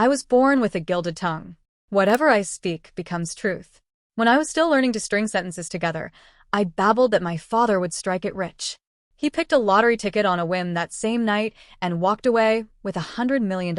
I was born with a gilded tongue. Whatever I speak becomes truth. When I was still learning to string sentences together, I babbled that my father would strike it rich. He picked a lottery ticket on a whim that same night and walked away with $100 million.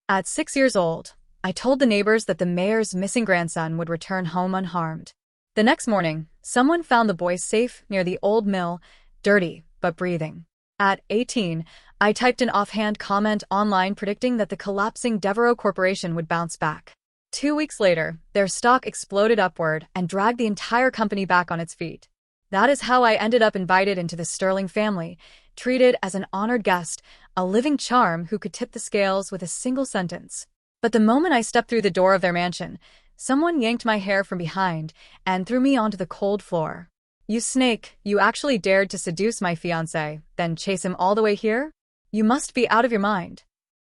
At 6 years old, I told the neighbors that the mayor's missing grandson would return home unharmed. The next morning, someone found the boy safe near the old mill, dirty but breathing. At 18, I typed an offhand comment online predicting that the collapsing Devereaux Corporation would bounce back. 2 weeks later, their stock exploded upward and dragged the entire company back on its feet. That is how I ended up invited into the Sterling family, treated as an honored guest, a living charm who could tip the scales with a single sentence. But the moment I stepped through the door of their mansion, someone yanked my hair from behind and threw me onto the cold floor. "You snake, you actually dared to seduce my fiancé, then chase him all the way here? You must be out of your mind."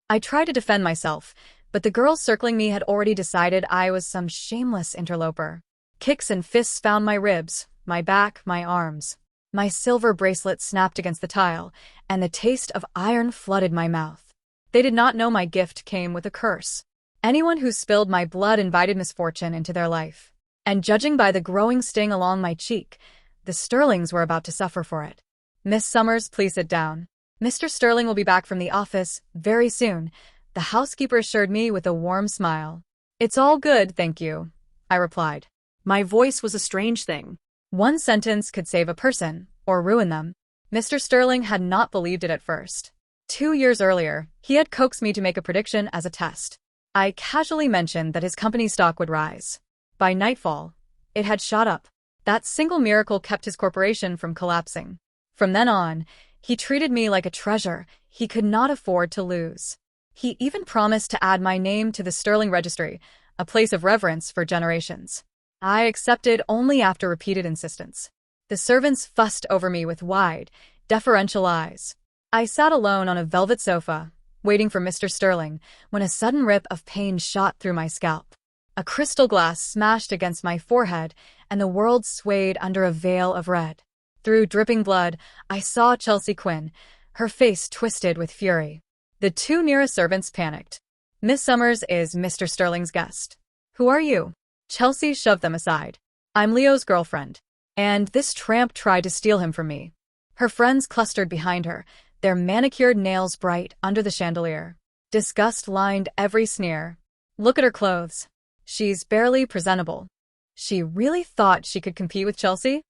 I tried to defend myself, but the girls circling me had already decided I was some shameless interloper. Kicks and fists found my ribs, my back, my arms. My silver bracelet snapped against the tile, and the taste of iron flooded my mouth. They did not know my gift came with a curse. Anyone who spilled my blood invited misfortune into their life. And judging by the growing sting along my cheek, the Sterlings were about to suffer for it. "Miss Summers, please sit down. Mr. Sterling will be back from the office very soon," the housekeeper assured me with a warm smile. "It's all good, thank you," I replied. My voice was a strange thing. One sentence could save a person, or ruin them. Mr. Sterling had not believed it at first. 2 years earlier, he had coaxed me to make a prediction as a test. I casually mentioned that his company stock would rise. By nightfall, it had shot up. That single miracle kept his corporation from collapsing. From then on, he treated me like a treasure he could not afford to lose. He even promised to add my name to the Sterling registry, a place of reverence for generations. I accepted only after repeated insistence. The servants fussed over me with wide, deferential eyes. I sat alone on a velvet sofa, waiting for Mr. Sterling, when a sudden rip of pain shot through my scalp. A crystal glass smashed against my forehead, and the world swayed under a veil of red. Through dripping blood, I saw Chelsea Quinn, her face twisted with fury. The two nearest servants panicked. "Miss Summers is Mr. Sterling's guest." "Who are you?" Chelsea shoved them aside. "I'm Leo's girlfriend, and this tramp tried to steal him from me." Her friends clustered behind her, their manicured nails bright under the chandelier. Disgust lined every sneer. "Look at her clothes. She's barely presentable. She really thought she could compete with Chelsea?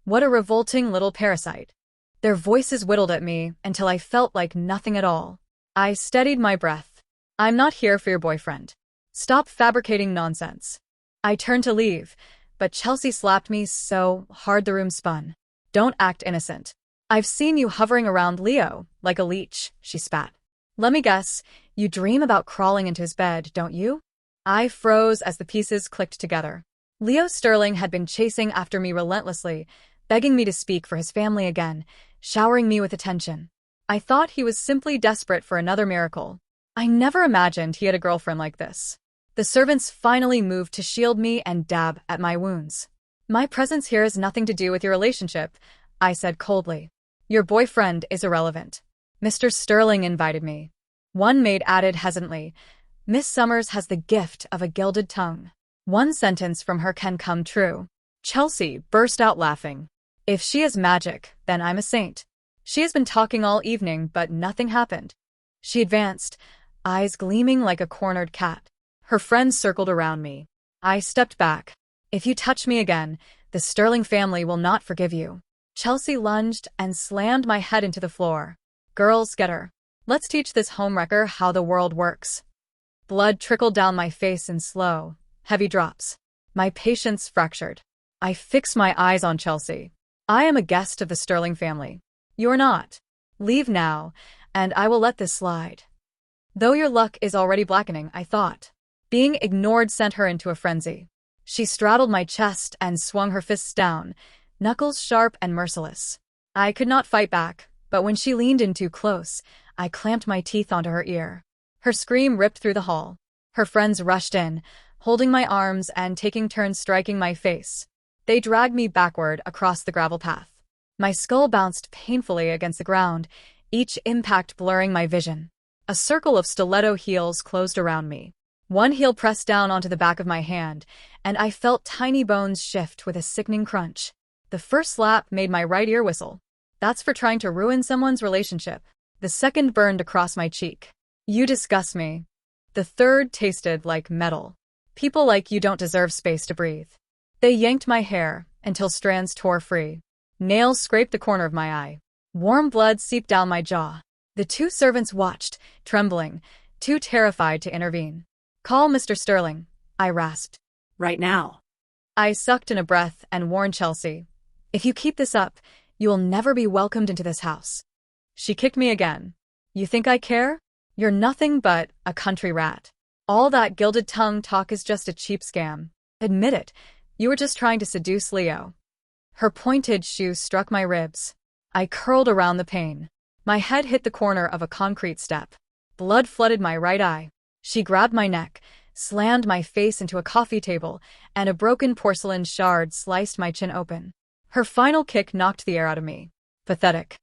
What a revolting little parasite." Their voices whittled at me until I felt like nothing at all. I steadied my breath. "I'm not here for your boyfriend. Stop fabricating nonsense." I turned to leave, but Chelsea slapped me so hard the room spun. "Don't act innocent. I've seen you hovering around Leo, like a leech," she spat. "Let me guess, you dream about crawling into his bed, don't you?" I froze as the pieces clicked together. Leo Sterling had been chasing after me relentlessly, begging me to speak for his family again, showering me with attention. I thought he was simply desperate for another miracle. I never imagined he had a girlfriend like this. The servants finally moved to shield me and dab at my wounds. "My presence here has nothing to do with your relationship," I said coldly. "Your boyfriend is irrelevant. Mr. Sterling invited me." One maid added hesitantly, "Miss Summers has the gift of a gilded tongue. One sentence from her can come true." Chelsea burst out laughing. "If she is magic, then I'm a saint. She has been talking all evening, but nothing happened." She advanced, eyes gleaming like a cornered cat. Her friends circled around me. I stepped back. "If you touch me again, the Sterling family will not forgive you." Chelsea lunged and slammed my head into the floor. "Girls, get her. Let's teach this homewrecker how the world works." Blood trickled down my face in slow, heavy drops. My patience fractured. I fixed my eyes on Chelsea. "I am a guest of the Sterling family. You're not. Leave now, and I will let this slide." "Though your luck is already blackening," I thought. Being ignored sent her into a frenzy. She straddled my chest and swung her fists down, knuckles sharp and merciless. I could not fight back, but when she leaned in too close, I clamped my teeth onto her ear. Her scream ripped through the hall. Her friends rushed in, holding my arms and taking turns striking my face. They dragged me backward across the gravel path. My skull bounced painfully against the ground, each impact blurring my vision. A circle of stiletto heels closed around me. One heel pressed down onto the back of my hand, and I felt tiny bones shift with a sickening crunch. The first slap made my right ear whistle. That's for trying to ruin someone's relationship. The second burned across my cheek. You disgust me. The third tasted like metal. People like you don't deserve space to breathe. They yanked my hair until strands tore free. Nails scraped the corner of my eye. Warm blood seeped down my jaw. The two servants watched, trembling, too terrified to intervene. Call Mr. Sterling, I rasped. Right now. I sucked in a breath and warned Chelsea. If you keep this up, you will never be welcomed into this house. She kicked me again. You think I care? You're nothing but a country rat. All that gilded tongue talk is just a cheap scam. Admit it, you were just trying to seduce Leo. Her pointed shoe struck my ribs. I curled around the pain. My head hit the corner of a concrete step. Blood flooded my right eye. She grabbed my neck, slammed my face into a coffee table, and a broken porcelain shard sliced my chin open. Her final kick knocked the air out of me. Pathetic.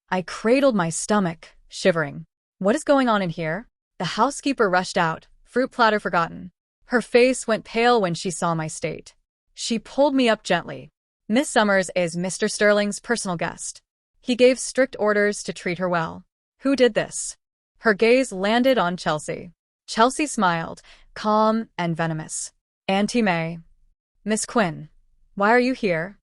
I cradled my stomach, shivering. What is going on in here? The housekeeper rushed out, fruit platter forgotten. Her face went pale when she saw my state. She pulled me up gently. Miss Summers is Mr. Sterling's personal guest. He gave strict orders to treat her well. Who did this? Her gaze landed on Chelsea. Chelsea smiled, calm and venomous. Auntie May. Miss Quinn. Why are you here?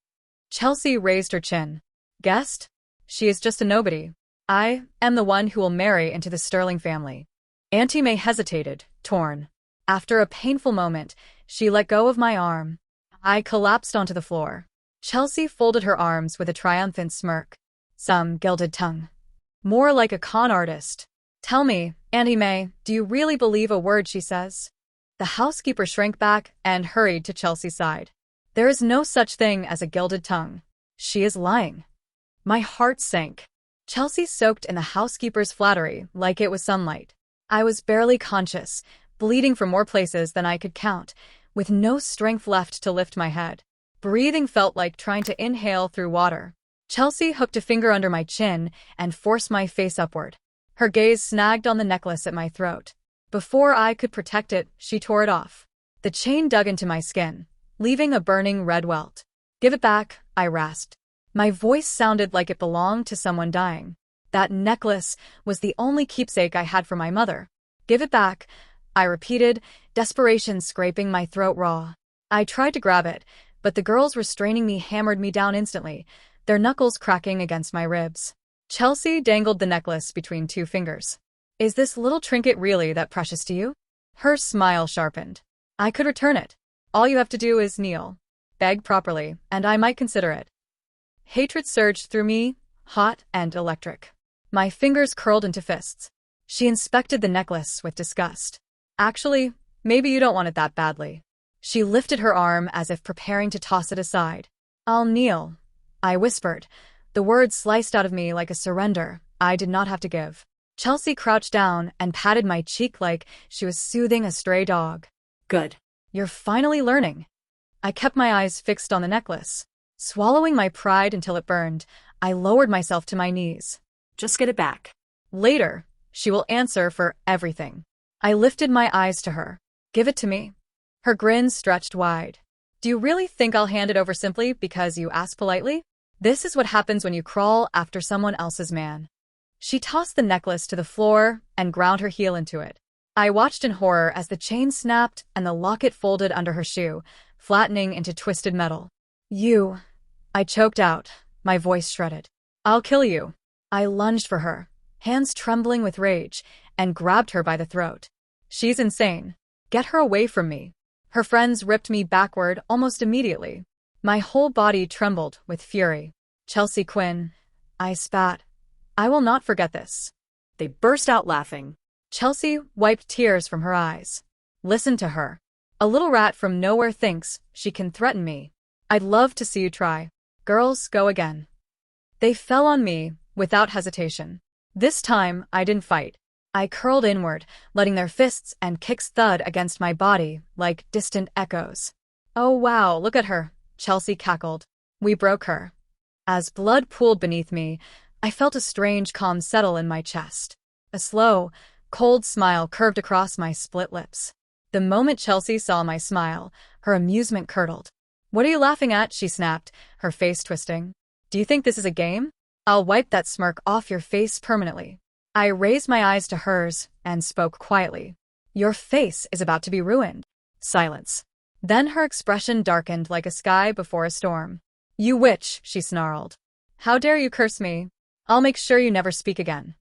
Chelsea raised her chin. Guest? She is just a nobody. I am the one who will marry into the Sterling family. Auntie May hesitated, torn. After a painful moment, she let go of my arm. I collapsed onto the floor. Chelsea folded her arms with a triumphant smirk. Some gilded tongue. More like a con artist. Tell me, Auntie May, do you really believe a word she says? The housekeeper shrank back and hurried to Chelsea's side. There is no such thing as a gilded tongue. She is lying. My heart sank. Chelsea soaked in the housekeeper's flattery like it was sunlight. I was barely conscious, bleeding from more places than I could count, with no strength left to lift my head. Breathing felt like trying to inhale through water. Chelsea hooked a finger under my chin and forced my face upward. Her gaze snagged on the necklace at my throat. Before I could protect it, she tore it off. The chain dug into my skin, leaving a burning red welt. Give it back, I rasped. My voice sounded like it belonged to someone dying. That necklace was the only keepsake I had from my mother. Give it back, I repeated, desperation scraping my throat raw. I tried to grab it, but the girls restraining me hammered me down instantly, their knuckles cracking against my ribs. Chelsea dangled the necklace between two fingers. Is this little trinket really that precious to you? Her smile sharpened. I could return it. All you have to do is kneel. Beg properly, and I might consider it. Hatred surged through me, hot and electric. My fingers curled into fists. She inspected the necklace with disgust. Actually, maybe you don't want it that badly. She lifted her arm as if preparing to toss it aside. I'll kneel, I whispered. The words sliced out of me like a surrender I did not have to give. Chelsea crouched down and patted my cheek like she was soothing a stray dog. Good. You're finally learning. I kept my eyes fixed on the necklace. Swallowing my pride until it burned, I lowered myself to my knees. Just get it back. Later, she will answer for everything. I lifted my eyes to her. Give it to me. Her grin stretched wide. Do you really think I'll hand it over simply because you ask politely? This is what happens when you crawl after someone else's man. She tossed the necklace to the floor and ground her heel into it. I watched in horror as the chain snapped and the locket folded under her shoe, flattening into twisted metal. You, I choked out, my voice shredded. I'll kill you. I lunged for her, hands trembling with rage, and grabbed her by the throat. She's insane. Get her away from me. Her friends ripped me backward almost immediately. My whole body trembled with fury. Chelsea Quinn, I spat. I will not forget this. They burst out laughing. Chelsea wiped tears from her eyes. Listen to her. A little rat from nowhere thinks she can threaten me. I'd love to see you try. Girls, go again. They fell on me without hesitation. This time, I didn't fight. I curled inward, letting their fists and kicks thud against my body like distant echoes. Oh wow, look at her, Chelsea cackled. We broke her. As blood pooled beneath me, I felt a strange calm settle in my chest. A slow, Cold smile curved across my split lips. The moment Chelsea saw my smile, her amusement curdled. "What are you laughing at?" she snapped, her face twisting. "Do you think this is a game? I'll wipe that smirk off your face permanently." I raised my eyes to hers and spoke quietly. "Your face is about to be ruined." Silence. Then her expression darkened like a sky before a storm. "You witch," she snarled. "How dare you curse me? I'll make sure you never speak again."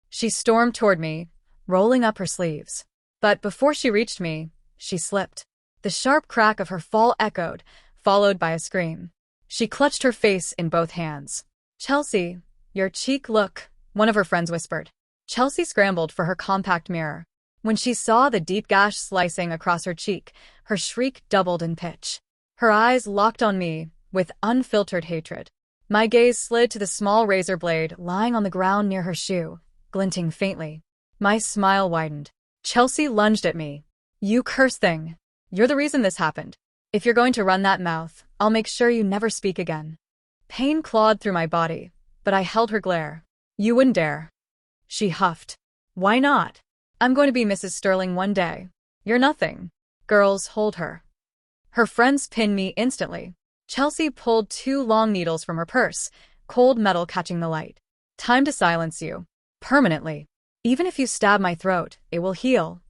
She stormed toward me, rolling up her sleeves. But before she reached me, she slipped. The sharp crack of her fall echoed, followed by a scream. She clutched her face in both hands. "Chelsea, your cheek, look," one of her friends whispered. Chelsea scrambled for her compact mirror. When she saw the deep gash slicing across her cheek, her shriek doubled in pitch. Her eyes locked on me with unfiltered hatred. My gaze slid to the small razor blade lying on the ground near her shoe, glinting faintly. My smile widened. Chelsea lunged at me. "You cursed thing. You're the reason this happened. If you're going to run that mouth, I'll make sure you never speak again." Pain clawed through my body, but I held her glare. "You wouldn't dare." She huffed. "Why not? I'm going to be Mrs. Sterling one day. You're nothing." "Girls, hold her." Her friends pinned me instantly. Chelsea pulled 2 long needles from her purse, cold metal catching the light. "Time to silence you. Permanently. Even if you stab my throat, it will heal,"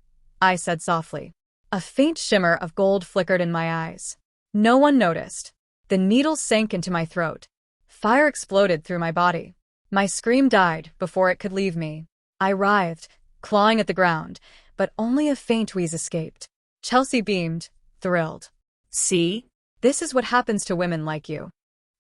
I said softly. A faint shimmer of gold flickered in my eyes. No one noticed. The needles sank into my throat. Fire exploded through my body. My scream died before it could leave me. I writhed, clawing at the ground, but only a faint wheeze escaped. Chelsea beamed, thrilled. "See? This is what happens to women like you."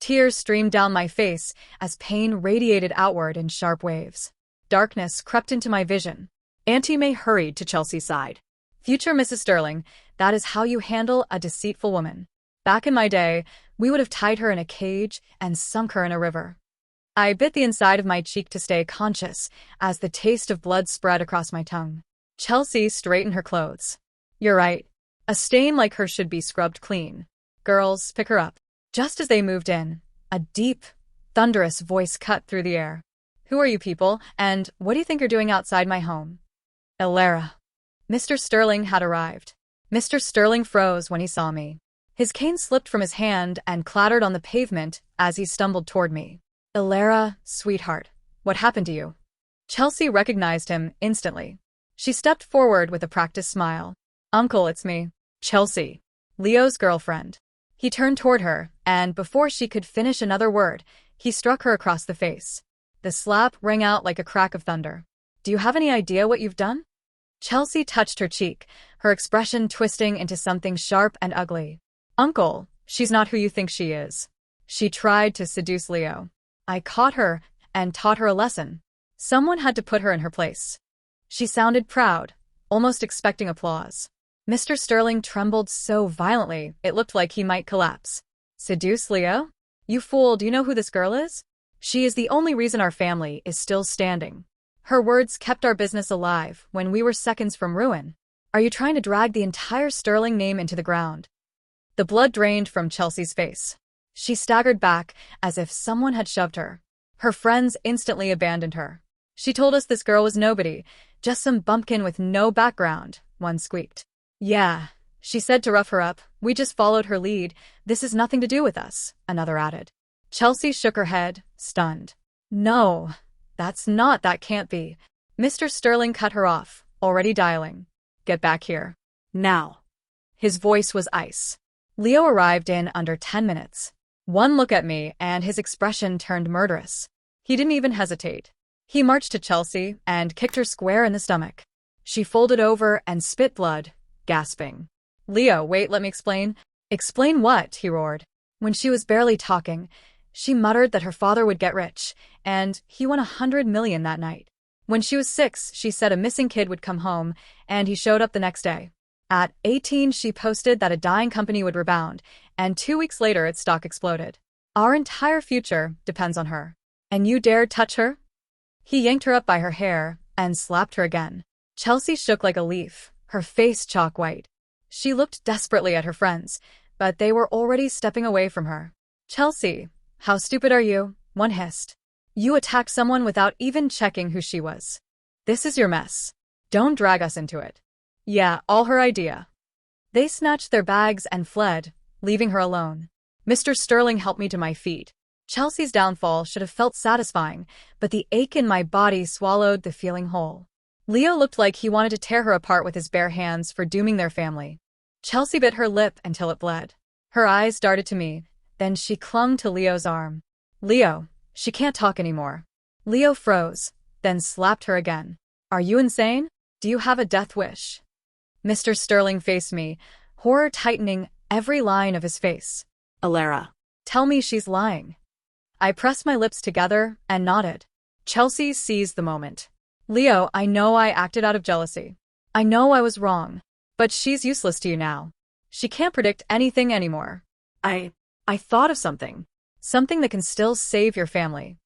Tears streamed down my face as pain radiated outward in sharp waves. Darkness crept into my vision. Auntie May hurried to Chelsea's side. "Future Mrs. Sterling, that is how you handle a deceitful woman. Back in my day, we would have tied her in a cage and sunk her in a river." I bit the inside of my cheek to stay conscious as the taste of blood spread across my tongue. Chelsea straightened her clothes. "You're right. A stain like her should be scrubbed clean. Girls, pick her up." Just as they moved in, a deep, thunderous voice cut through the air. "Who are you people, and what do you think you're doing outside my home?" "Elara." Mr. Sterling had arrived. Mr. Sterling froze when he saw me. His cane slipped from his hand and clattered on the pavement as he stumbled toward me. "Elara, sweetheart, what happened to you?" Chelsea recognized him instantly. She stepped forward with a practiced smile. "Uncle, it's me, Chelsea, Leo's girlfriend." He turned toward her, and before she could finish another word, he struck her across the face. The slap rang out like a crack of thunder. "Do you have any idea what you've done?" Chelsea touched her cheek, her expression twisting into something sharp and ugly. "Uncle, she's not who you think she is. She tried to seduce Leo. I caught her and taught her a lesson. Someone had to put her in her place." She sounded proud, almost expecting applause. Mr. Sterling trembled so violently it looked like he might collapse. "Seduce Leo? You fool, do you know who this girl is? She is the only reason our family is still standing. Her words kept our business alive when we were seconds from ruin. Are you trying to drag the entire Sterling name into the ground?" The blood drained from Chelsea's face. She staggered back as if someone had shoved her. Her friends instantly abandoned her. "She told us this girl was nobody, just some bumpkin with no background," one squeaked. "Yeah, she said to rough her up. We just followed her lead. This has nothing to do with us," another added. Chelsea shook her head, stunned. "No, that can't be." Mr. Sterling cut her off, already dialing. "Get back here. Now." His voice was ice. Leo arrived in under 10 minutes. One look at me and his expression turned murderous. He didn't even hesitate. He marched to Chelsea and kicked her square in the stomach. She folded over and spit blood, gasping. "Leo, wait, let me explain." "Explain what?" he roared. When she was barely talking, she muttered that her father would get rich, and he won 100 million that night. When she was 6, she said a missing kid would come home, and he showed up the next day. At 18, she posted that a dying company would rebound, and 2 weeks later its stock exploded. Our entire future depends on her. And you dared touch her? He yanked her up by her hair and slapped her again. Chelsea shook like a leaf, her face chalk white. She looked desperately at her friends, but they were already stepping away from her. "Chelsea, how stupid are you?" one hissed. "You attacked someone without even checking who she was. This is your mess." Don't drag us into it. Yeah, all her idea. They snatched their bags and fled, leaving her alone. Mr. Sterling helped me to my feet. Chelsea's downfall should have felt satisfying, but the ache in my body swallowed the feeling whole. Leo looked like he wanted to tear her apart with his bare hands for dooming their family. Chelsea bit her lip until it bled. Her eyes darted to me, then she clung to Leo's arm. Leo, she can't talk anymore. Leo froze, then slapped her again. Are you insane? Do you have a death wish? Mr. Sterling faced me, horror tightening every line of his face. Alara. Tell me she's lying. I pressed my lips together and nodded. Chelsea seized the moment. Leo, I know I acted out of jealousy. I know I was wrong. But she's useless to you now. She can't predict anything anymore. I thought of something. Something that can still save your family.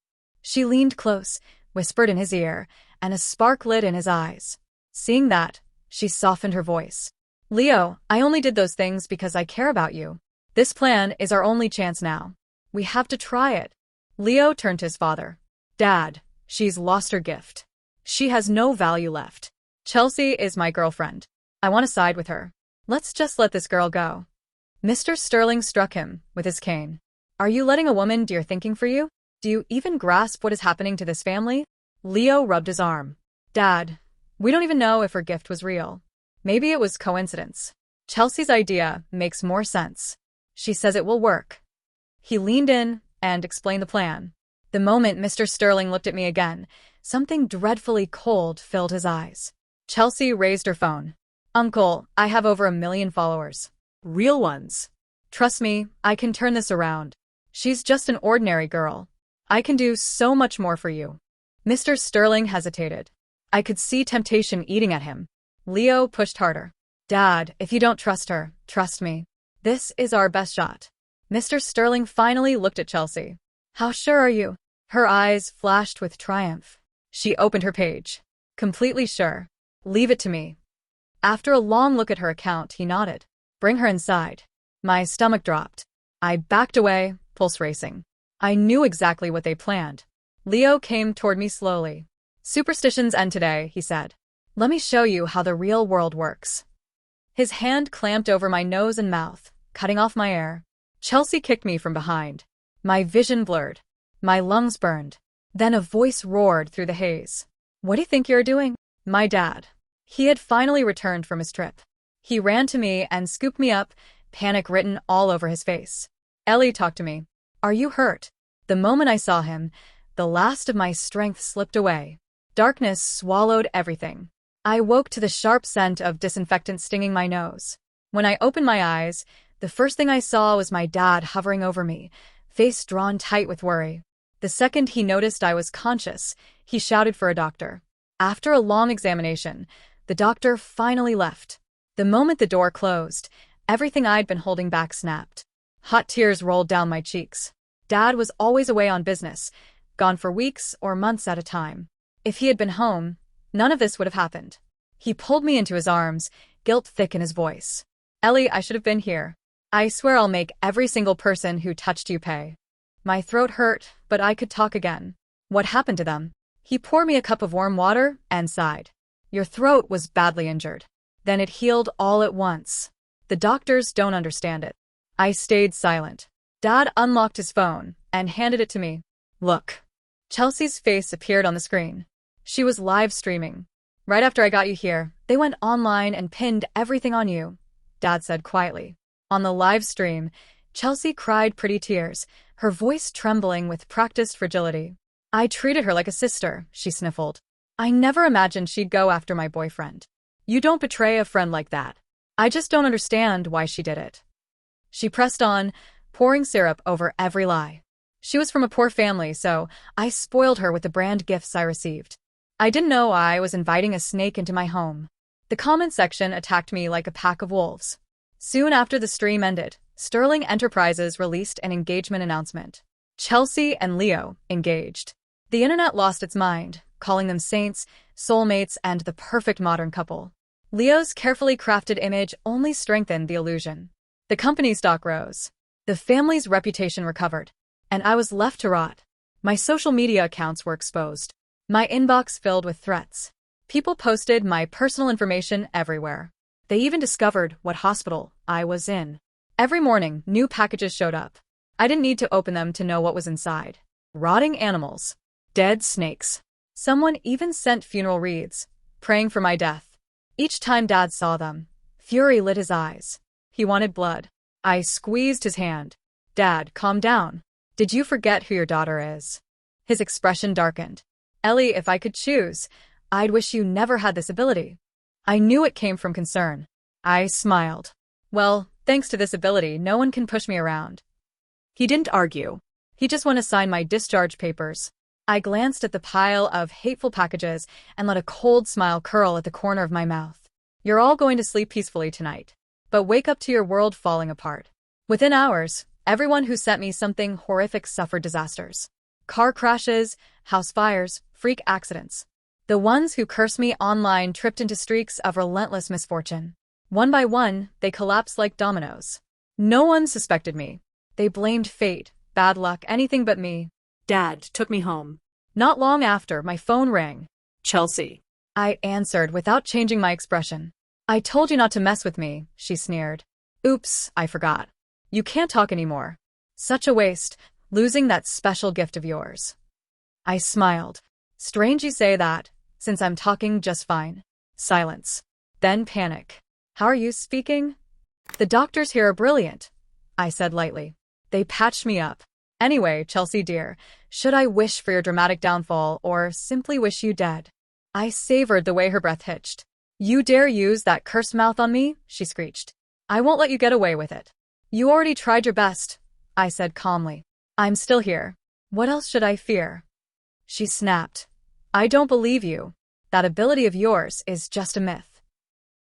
She leaned close, whispered in his ear, and a spark lit in his eyes. Seeing that, she softened her voice. Leo, I only did those things because I care about you. This plan is our only chance now. We have to try it. Leo turned to his father. Dad, she's lost her gift. She has no value left. Chelsea is my girlfriend. I want to side with her. Let's just let this girl go. Mr. Sterling struck him with his cane. Are you letting a woman do your thinking for you? Do you even grasp what is happening to this family? Leo rubbed his arm. Dad, we don't even know if her gift was real. Maybe it was coincidence. Chelsea's idea makes more sense. She says it will work. He leaned in and explained the plan. The moment Mr. Sterling looked at me again, something dreadfully cold filled his eyes. Chelsea raised her phone. Uncle, I have over 1 million followers. Real ones. Trust me, I can turn this around. She's just an ordinary girl. I can do so much more for you. Mr. Sterling hesitated. I could see temptation eating at him. Leo pushed harder. Dad, if you don't trust her, trust me. This is our best shot. Mr. Sterling finally looked at Chelsea. How sure are you? Her eyes flashed with triumph. She opened her page. Completely sure. Leave it to me. After a long look at her account, he nodded. Bring her inside. My stomach dropped. I backed away, pulse racing. I knew exactly what they planned. Leo came toward me slowly. Superstitions end today, he said. Let me show you how the real world works. His hand clamped over my nose and mouth, cutting off my air. Chelsea kicked me from behind. My vision blurred. My lungs burned. Then a voice roared through the haze. What do you think you're doing? My dad. He had finally returned from his trip. He ran to me and scooped me up, panic written all over his face. Ellie talked to me. Are you hurt? The moment I saw him, the last of my strength slipped away. Darkness swallowed everything. I woke to the sharp scent of disinfectant stinging my nose. When I opened my eyes, the first thing I saw was my dad hovering over me, face drawn tight with worry. The second he noticed I was conscious, he shouted for a doctor. After a long examination, the doctor finally left. The moment the door closed, everything I'd been holding back snapped. Hot tears rolled down my cheeks. Dad was always away on business, gone for weeks or months at a time. If he had been home, none of this would have happened. He pulled me into his arms, guilt thick in his voice. Ellie, I should have been here. I swear I'll make every single person who touched you pay. My throat hurt, but I could talk again. What happened to them? He poured me a cup of warm water and sighed. Your throat was badly injured. Then it healed all at once. The doctors don't understand it. I stayed silent. Dad unlocked his phone and handed it to me. Look. Chelsea's face appeared on the screen. She was live streaming. Right after I got you here, they went online and pinned everything on you, Dad said quietly. On the live stream, Chelsea cried pretty tears, her voice trembling with practiced fragility. I treated her like a sister, she sniffled. I never imagined she'd go after my boyfriend. You don't betray a friend like that. I just don't understand why she did it. She pressed on, pouring syrup over every lie. She was from a poor family, so I spoiled her with the brand gifts I received. I didn't know I was inviting a snake into my home. The comment section attacked me like a pack of wolves. Soon after the stream ended, Sterling Enterprises released an engagement announcement. Chelsea and Leo engaged. The internet lost its mind, calling them saints, soulmates, and the perfect modern couple. Leo's carefully crafted image only strengthened the illusion. The company's stock rose. The family's reputation recovered. And I was left to rot. My social media accounts were exposed. My inbox filled with threats. People posted my personal information everywhere. They even discovered what hospital I was in. Every morning, new packages showed up. I didn't need to open them to know what was inside. Rotting animals. Dead snakes. Someone even sent funeral wreaths, praying for my death. Each time Dad saw them, fury lit his eyes. He wanted blood. I squeezed his hand. Dad, calm down. Did you forget who your daughter is? His expression darkened. Ellie, if I could choose, I'd wish you never had this ability. I knew it came from concern. I smiled. Well, thanks to this ability, no one can push me around. He didn't argue. He just wanted to sign my discharge papers. I glanced at the pile of hateful packages and let a cold smile curl at the corner of my mouth. You're all going to sleep peacefully tonight, but wake up to your world falling apart. Within hours, everyone who sent me something horrific suffered disasters. Car crashes, house fires, freak accidents. The ones who cursed me online tripped into streaks of relentless misfortune. One by one, they collapsed like dominoes. No one suspected me. They blamed fate, bad luck, anything but me. Dad took me home. Not long after, my phone rang. Chelsea. I answered without changing my expression. I told you not to mess with me, she sneered. Oops, I forgot. You can't talk anymore. Such a waste, losing that special gift of yours. I smiled. Strange you say that, since I'm talking just fine. Silence. Then panic. How are you speaking? The doctors here are brilliant, I said lightly. They patched me up. Anyway, Chelsea dear, should I wish for your dramatic downfall or simply wish you dead? I savored the way her breath hitched. You dare use that cursed mouth on me? She screeched. I won't let you get away with it. You already tried your best, I said calmly. I'm still here. What else should I fear? She snapped. I don't believe you. That ability of yours is just a myth.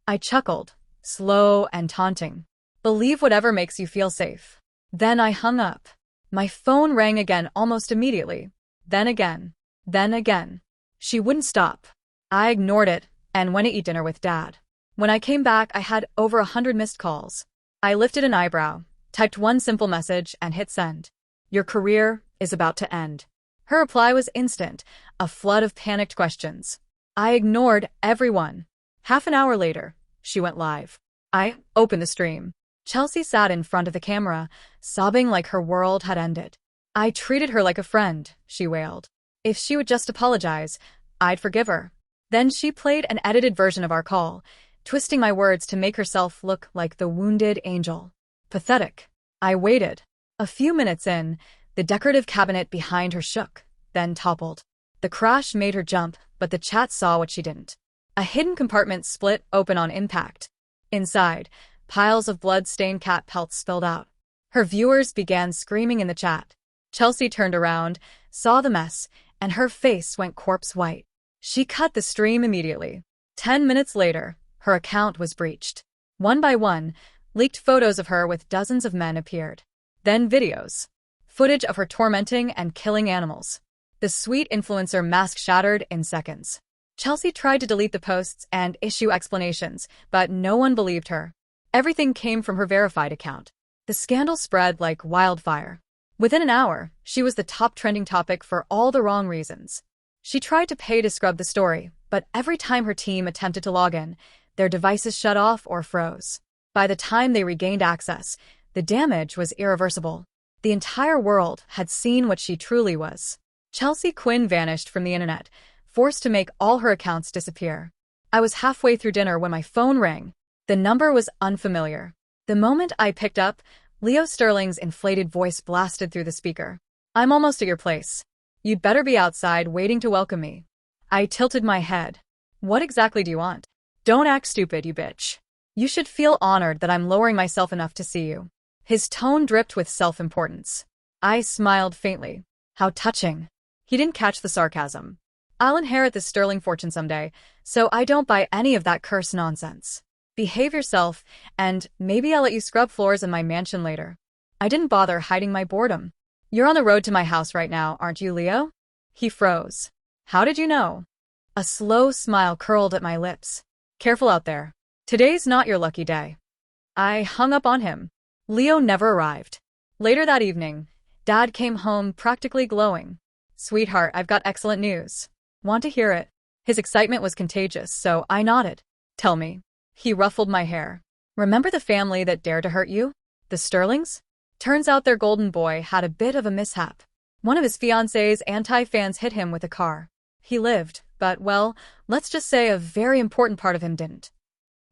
I chuckled, slow and taunting. Believe whatever makes you feel safe. Then I hung up. My phone rang again almost immediately. Then again. Then again. She wouldn't stop. I ignored it and went to eat dinner with Dad. When I came back, I had over 100 missed calls. I lifted an eyebrow, typed one simple message, and hit send. Your career is about to end. Her reply was instant, a flood of panicked questions. I ignored everyone. Half an hour later, she went live. I opened the stream. Chelsea sat in front of the camera, sobbing like her world had ended. I treated her like a friend, she wailed. If she would just apologize, I'd forgive her. Then she played an edited version of our call, twisting my words to make herself look like the wounded angel. Pathetic. I waited. A few minutes in, the decorative cabinet behind her shook, then toppled. The crash made her jump, but the chat saw what she didn't. A hidden compartment split open on impact. Inside, piles of blood-stained cat pelts spilled out. Her viewers began screaming in the chat. Chelsea turned around, saw the mess, and her face went corpse white. She cut the stream immediately. 10 minutes later, her account was breached. One by one, leaked photos of her with dozens of men appeared. Then videos. Footage of her tormenting and killing animals. The sweet influencer mask shattered in seconds. Chelsea tried to delete the posts and issue explanations, but no one believed her. Everything came from her verified account. The scandal spread like wildfire. Within an hour, she was the top trending topic for all the wrong reasons. She tried to pay to scrub the story, but every time her team attempted to log in, their devices shut off or froze. By the time they regained access, the damage was irreversible. The entire world had seen what she truly was. Chelsea Quinn vanished from the internet, forced to make all her accounts disappear. I was halfway through dinner when my phone rang. The number was unfamiliar. The moment I picked up, Leo Sterling's inflated voice blasted through the speaker. I'm almost at your place. You'd better be outside waiting to welcome me. I tilted my head. What exactly do you want? Don't act stupid, you bitch. You should feel honored that I'm lowering myself enough to see you. His tone dripped with self-importance. I smiled faintly. How touching. He didn't catch the sarcasm. I'll inherit this sterling fortune someday, so I don't buy any of that cursed nonsense. Behave yourself, and maybe I'll let you scrub floors in my mansion later. I didn't bother hiding my boredom. You're on the road to my house right now, aren't you, Leo? He froze. How did you know? A slow smile curled at my lips. Careful out there. Today's not your lucky day. I hung up on him. Leo never arrived. Later that evening, Dad came home practically glowing. Sweetheart, I've got excellent news. Want to hear it? His excitement was contagious, so I nodded. Tell me. He ruffled my hair. Remember the family that dared to hurt you? The Sterlings? Turns out their golden boy had a bit of a mishap. One of his fiancé's anti-fans hit him with a car. He lived, but, well, let's just say a very important part of him didn't.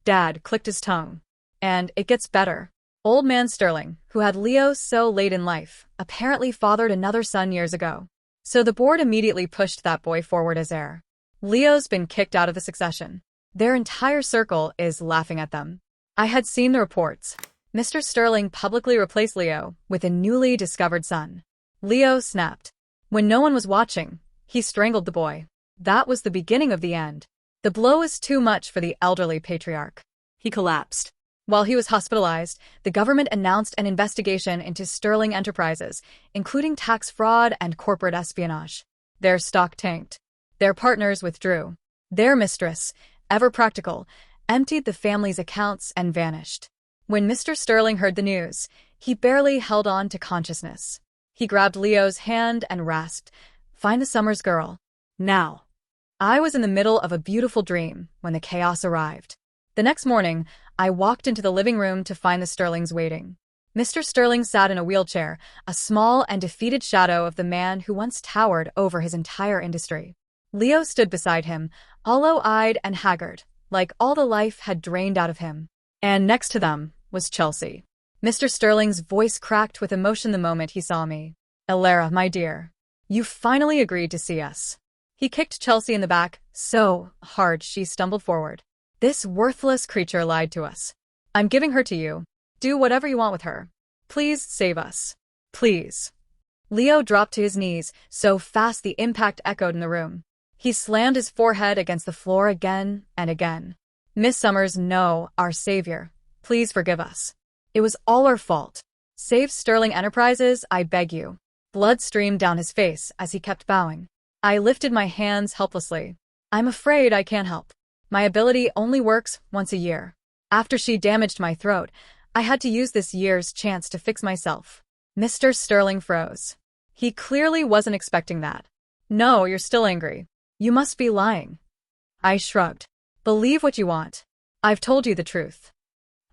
Dad clicked his tongue. And it gets better. Old man Sterling, who had Leo so late in life, apparently fathered another son years ago. So the board immediately pushed that boy forward as heir. Leo's been kicked out of the succession. Their entire circle is laughing at them. I had seen the reports. Mr. Sterling publicly replaced Leo with a newly discovered son. Leo snapped. When no one was watching, he strangled the boy. That was the beginning of the end. The blow was too much for the elderly patriarch. He collapsed. While he was hospitalized, the government announced an investigation into Sterling Enterprises, including tax fraud and corporate espionage. Their stock tanked. Their partners withdrew. Their mistress, ever practical, emptied the family's accounts and vanished. When Mr. Sterling heard the news, he barely held on to consciousness. He grabbed Leo's hand and rasped, "Find the Summers girl. Now." I was in the middle of a beautiful dream when the chaos arrived. The next morning, I walked into the living room to find the Sterlings waiting. Mr. Sterling sat in a wheelchair, a small and defeated shadow of the man who once towered over his entire industry. Leo stood beside him, hollow-eyed and haggard, like all the life had drained out of him. And next to them was Chelsea. Mr. Sterling's voice cracked with emotion the moment he saw me. "Elara, my dear, you finally agreed to see us." He kicked Chelsea in the back so hard she stumbled forward. "This worthless creature lied to us. I'm giving her to you. Do whatever you want with her. Please save us. Please." Leo dropped to his knees, so fast the impact echoed in the room. He slammed his forehead against the floor again and again. "Miss Summers, no, our savior. Please forgive us. It was all our fault. Save Sterling Enterprises, I beg you." Blood streamed down his face as he kept bowing. I lifted my hands helplessly. "I'm afraid I can't help. My ability only works once a year. After she damaged my throat, I had to use this year's chance to fix myself." Mr. Sterling froze. He clearly wasn't expecting that. "No, you're still angry. You must be lying." I shrugged. "Believe what you want. I've told you the truth."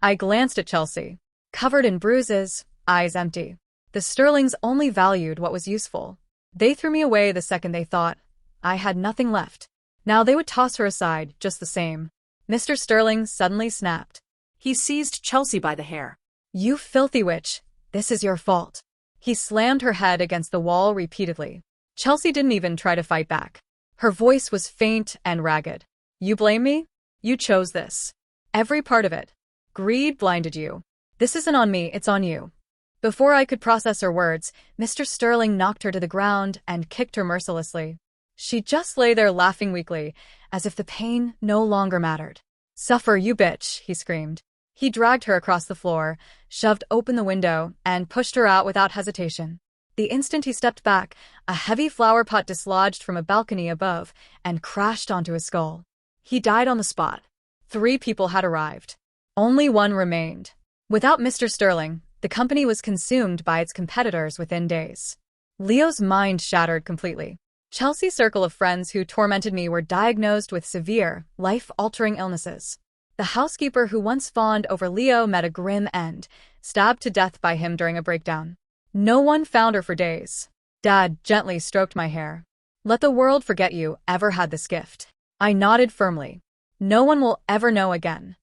I glanced at Chelsea. Covered in bruises, eyes empty. The Sterlings only valued what was useful. They threw me away the second they thought I had nothing left. Now they would toss her aside just the same. Mr. Sterling suddenly snapped. He seized Chelsea by the hair. "You filthy witch, this is your fault." He slammed her head against the wall repeatedly. Chelsea didn't even try to fight back. Her voice was faint and ragged. "You blame me? You chose this. Every part of it. Greed blinded you. This isn't on me, it's on you." Before I could process her words, Mr. Sterling knocked her to the ground and kicked her mercilessly. She just lay there laughing weakly, as if the pain no longer mattered. "Suffer, you bitch," he screamed. He dragged her across the floor, shoved open the window, and pushed her out without hesitation. The instant he stepped back, a heavy flower pot dislodged from a balcony above and crashed onto his skull. He died on the spot. 3 people had arrived. Only one remained. Without Mr. Sterling, the company was consumed by its competitors within days. Leo's mind shattered completely. Chelsea's circle of friends who tormented me were diagnosed with severe, life-altering illnesses. The housekeeper who once fawned over Leo met a grim end, stabbed to death by him during a breakdown. No one found her for days. Dad gently stroked my hair. "Let the world forget you ever had this gift." I nodded firmly. "No one will ever know again."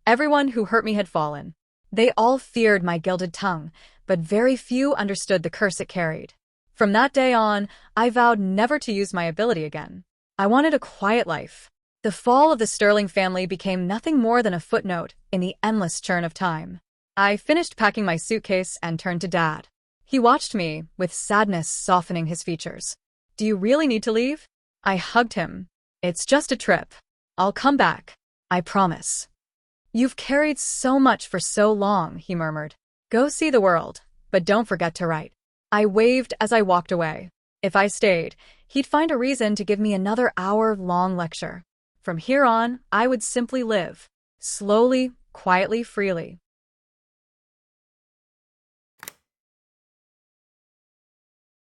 Everyone who hurt me had fallen. They all feared my gilded tongue, but very few understood the curse it carried. From that day on, I vowed never to use my ability again. I wanted a quiet life. The fall of the Sterling family became nothing more than a footnote in the endless churn of time. I finished packing my suitcase and turned to Dad. He watched me, with sadness softening his features. "Do you really need to leave?" I hugged him. "It's just a trip. I'll come back. I promise." "You've carried so much for so long," he murmured. "Go see the world, but don't forget to write." I waved as I walked away. If I stayed, he'd find a reason to give me another hour-long lecture. From here on, I would simply live. Slowly, quietly, freely.